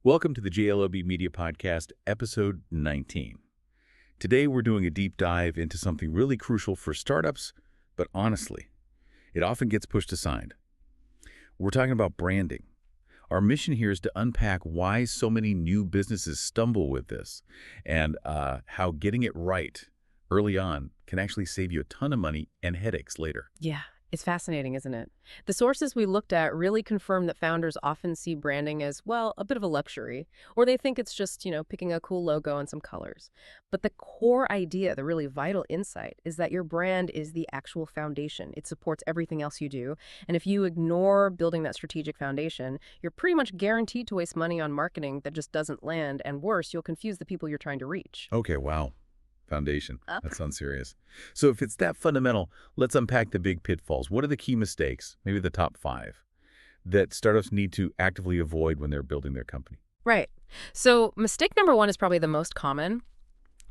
Welcome to the JLLB Media Podcast, episode 19. Today we're doing a deep dive into something really crucial for startups, but honestly, it often gets pushed aside. We're talking about branding. Our mission here is to unpack why so many new businesses stumble with this and how getting it right early on can actually save you a ton of money and headaches later. Yeah, it's fascinating, isn't it? The sources we looked at really confirm that founders often see branding as, well, a bit of a luxury, or they think it's just, picking a cool logo and some colors. But the core idea, the really vital insight, is that your brand is the actual foundation. It supports everything else you do. And if you ignore building that strategic foundation, you're pretty much guaranteed to waste money on marketing that just doesn't land. And worse, you'll confuse the people you're trying to reach. Okay, wow. Foundation. That sounds serious. So if it's that fundamental, let's unpack the big pitfalls. What are the key mistakes, maybe the top 5, that startups need to actively avoid when they're building their company? Right. So mistake number 1 is probably the most common.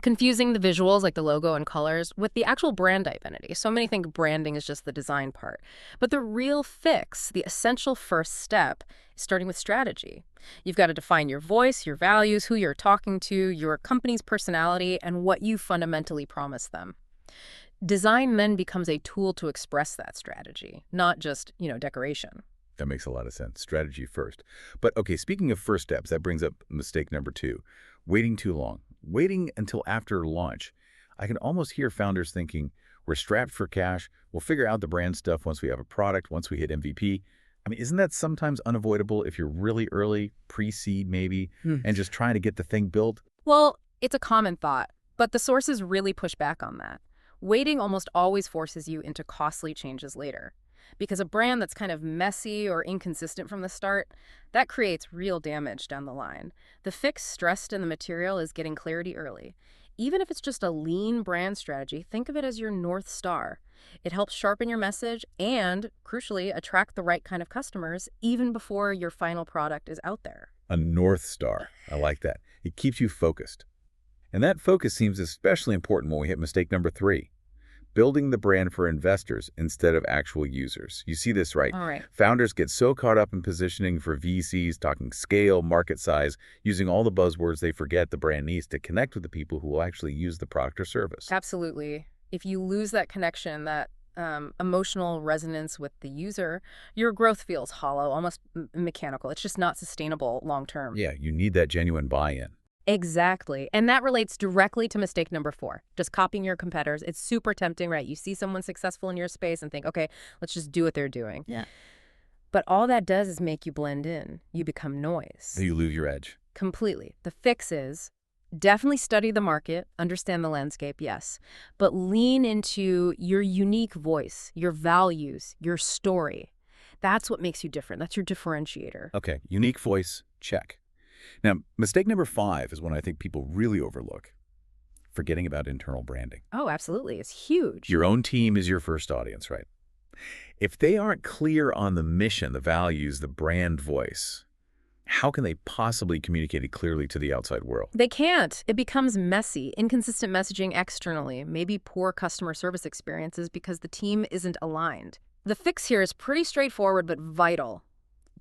Confusing the visuals, like the logo and colors, with the actual brand identity. So many think branding is just the design part. But the real fix, the essential first step, is starting with strategy. You've got to define your voice, your values, who you're talking to, your company's personality, and what you fundamentally promise them. Design then becomes a tool to express that strategy, not just, decoration. That makes a lot of sense. Strategy first. But okay, speaking of first steps, that brings up mistake number 2, waiting too long. Waiting until after launch. I can almost hear founders thinking, we're strapped for cash, we'll figure out the brand stuff once we have a product, once we hit MVP. I mean, isn't that sometimes unavoidable if you're really early, pre-seed maybe, and just trying to get the thing built? Well, it's a common thought, but the sources really push back on that. Waiting almost always forces you into costly changes later. Because a brand that's kind of messy or inconsistent from the start, that creates real damage down the line. The fix stressed in the material is getting clarity early. Even if it's just a lean brand strategy, think of it as your North Star. It helps sharpen your message and, crucially, attract the right kind of customers even before your final product is out there. A North Star. I like that. It keeps you focused. And that focus seems especially important when we hit mistake number 3. Building the brand for investors instead of actual users. You see this, right? All right. Founders get so caught up in positioning for VCs, talking scale, market size, using all the buzzwords they forget the brand needs to connect with the people who will actually use the product or service. Absolutely. If you lose that connection, that emotional resonance with the user, your growth feels hollow, almost mechanical. It's just not sustainable long term. Yeah, you need that genuine buy-in. Exactly. And that relates directly to mistake number 4, just copying your competitors. It's super tempting, right? You see someone successful in your space and think, okay, let's just do what they're doing. Yeah. But all that does is make you blend in. You become noise. You lose your edge. Completely. The fix is definitely study the market, understand the landscape, yes, but lean into your unique voice, your values, your story. That's what makes you different. That's your differentiator. Okay, unique voice, check. Now, mistake number 5 is one I think people really overlook. Forgetting about internal branding. Oh, absolutely. It's huge. Your own team is your first audience, right? If they aren't clear on the mission, the values, the brand voice, how can they possibly communicate it clearly to the outside world? They can't. It becomes messy, inconsistent messaging externally, maybe poor customer service experiences because the team isn't aligned. The fix here is pretty straightforward but vital.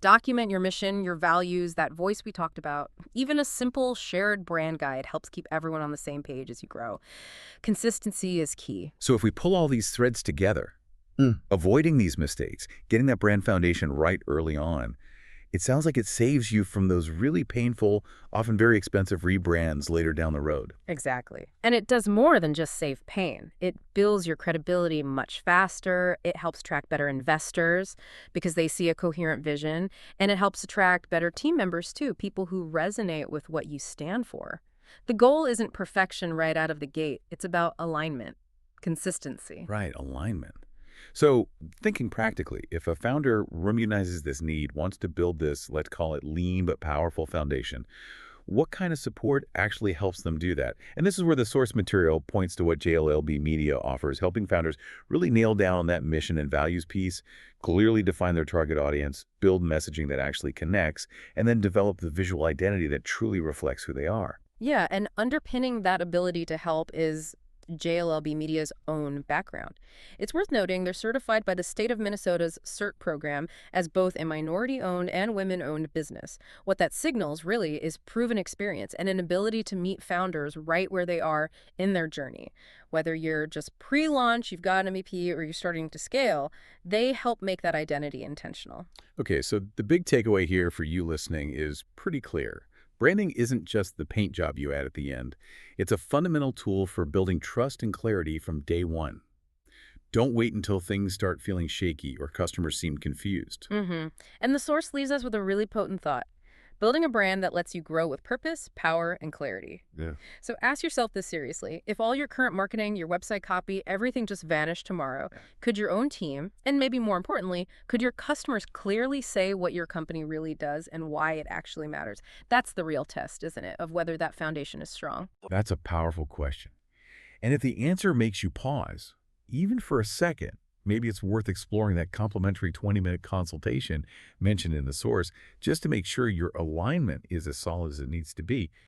Document your mission, your values, that voice we talked about. Even a simple shared brand guide helps keep everyone on the same page as you grow. Consistency is key. So if we pull all these threads together, avoiding these mistakes, getting that brand foundation right early on, it sounds like it saves you from those really painful, often very expensive rebrands later down the road. Exactly. And it does more than just save pain. It builds your credibility much faster. It helps attract better investors because they see a coherent vision. And it helps attract better team members too, people who resonate with what you stand for. The goal isn't perfection right out of the gate. It's about alignment, consistency. Right, alignment. So thinking practically, if a founder recognizes this need, wants to build this, let's call it lean but powerful foundation, what kind of support actually helps them do that? And this is where the source material points to what JLLB Media offers, helping founders really nail down that mission and values piece, clearly define their target audience, build messaging that actually connects, and then develop the visual identity that truly reflects who they are. Yeah, and underpinning that ability to help is JLLB Media's own background. It's worth noting they're certified by the state of Minnesota's CERT program as both a minority-owned and women-owned business. What that signals, really, is proven experience and an ability to meet founders right where they are in their journey. Whether you're just pre-launch, you've got an MVP, or you're starting to scale, they help make that identity intentional. Okay, so the big takeaway here for you listening is pretty clear. Branding isn't just the paint job you add at the end. It's a fundamental tool for building trust and clarity from day one. Don't wait until things start feeling shaky or customers seem confused. And the source leaves us with a really potent thought. Building a brand that lets you grow with purpose, power, and clarity. Yeah. So ask yourself this seriously. If all your current marketing, your website copy, everything just vanished tomorrow, could your own team, and maybe more importantly, could your customers clearly say what your company really does and why it actually matters? That's the real test, isn't it, of whether that foundation is strong. That's a powerful question. And if the answer makes you pause, even for a second, maybe it's worth exploring that complimentary 20-minute consultation mentioned in the source just to make sure your alignment is as solid as it needs to be.